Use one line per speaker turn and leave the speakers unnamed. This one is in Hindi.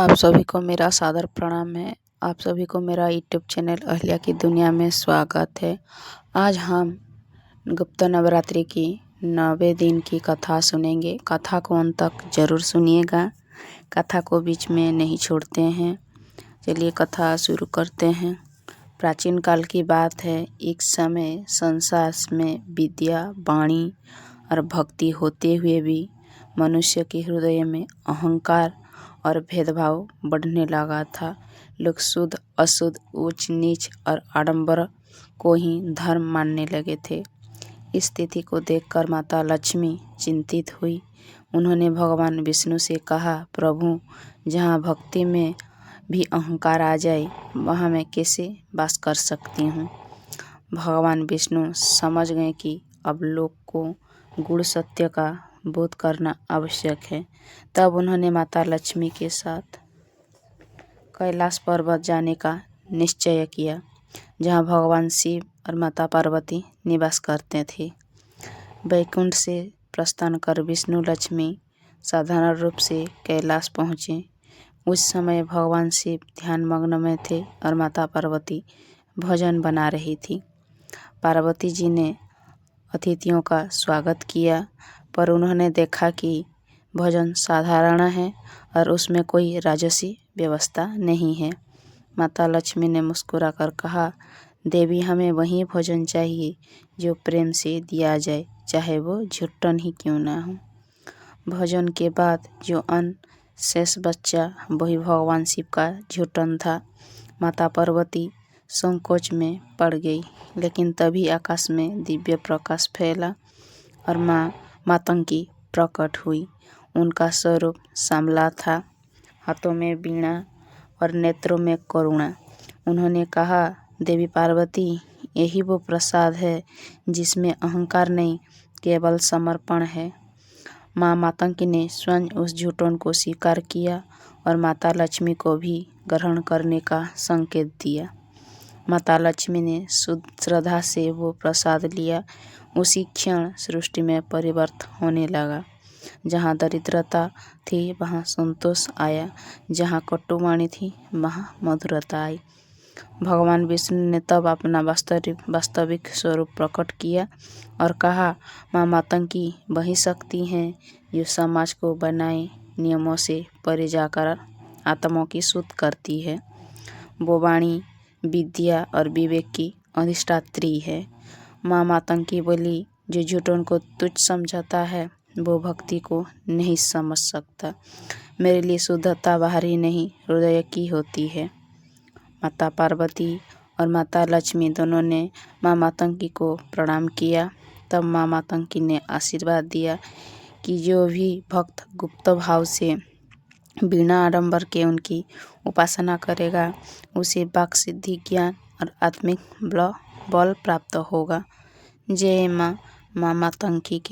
आप सभी को मेरा सादर प्रणाम है। आप सभी को मेरा यूट्यूब चैनल अहिल्या की दुनिया में स्वागत है। आज हम गुप्त नवरात्रि की 9वें दिन की कथा सुनेंगे। कथा को अंत तक जरूर सुनिएगा, कथा को बीच में नहीं छोड़ते हैं। चलिए कथा शुरू करते हैं। प्राचीन काल की बात है। एक समय संसार में विद्या, वाणी और भक्ति होते हुए भी मनुष्य के हृदय में अहंकार और भेदभाव बढ़ने लगा था। लोग शुद्ध अशुद्ध, ऊंच नीच और आडंबर को ही धर्म मानने लगे थे। इस स्थिति को देखकर माता लक्ष्मी चिंतित हुई। उन्होंने भगवान विष्णु से कहा, प्रभु, जहाँ भक्ति में भी अहंकार आ जाए वहाँ मैं कैसे वास कर सकती हूँ। भगवान विष्णु समझ गए कि अब लोग को गूढ़ सत्य का बोध करना आवश्यक है। तब उन्होंने माता लक्ष्मी के साथ कैलाश पर्वत जाने का निश्चय किया, जहाँ भगवान शिव और माता पार्वती निवास करते थे। वैकुंठ से प्रस्थान कर विष्णु लक्ष्मी साधारण रूप से कैलाश पहुँचे। उस समय भगवान शिव ध्यान मग्न में थे और माता पार्वती भोजन बना रही थी। पार्वती जी ने अतिथियों का स्वागत किया, पर उन्होंने देखा कि भोजन साधारण है और उसमें कोई राजसी व्यवस्था नहीं है। माता लक्ष्मी ने मुस्कुराकर कहा, देवी, हमें वही भोजन चाहिए जो प्रेम से दिया जाए, चाहे वो झूठन ही क्यों ना हो। भोजन के बाद जो अन्न शेष बचा वही भगवान शिव का झूठन था। माता पार्वती संकोच में पड़ गई, लेकिन तभी आकाश में दिव्य प्रकाश फैला और माँ मातंगी प्रकट हुई। उनका स्वरूप श्यामला था, हाथों में वीणा और नेत्रों में करुणा। उन्होंने कहा, देवी पार्वती, यही वो प्रसाद है जिसमें अहंकार नहीं, केवल समर्पण है। माँ मातंगी ने स्वयं उस झूठन को स्वीकार किया और माता लक्ष्मी को भी ग्रहण करने का संकेत दिया। माता लक्ष्मी ने शुद्ध श्रद्धा से वो प्रसाद लिया। उसी क्षण सृष्टि में परिवर्तन होने लगा। जहाँ दरिद्रता थी वहाँ संतोष आया, जहाँ कटुवाणी थी वहाँ मधुरता आई। भगवान विष्णु ने तब अपना वास्तविक स्वरूप प्रकट किया और कहा, माँ मातंगी वही शक्ति है जो समाज को बनाए नियमों से परे जाकर आत्माओं की शुद्ध करती है। वो वाणी विद्या और विवेक की अधिष्ठात्री है। माँ मातंगी बोली, जो झूठों को तुच्छ समझता है वो भक्ति को नहीं समझ सकता। मेरे लिए शुद्धता बाहरी नहीं, हृदय की होती है। माता पार्वती और माता लक्ष्मी दोनों ने माँ मातंगी को प्रणाम किया। तब माँ मातंगी ने आशीर्वाद दिया कि जो भी भक्त गुप्त भाव से बिना आडंबर के उनकी उपासना करेगा उसे वाक् सिद्धि, ज्ञान और आत्मिक बल प्राप्त होगा। जय माँ मातंगी की।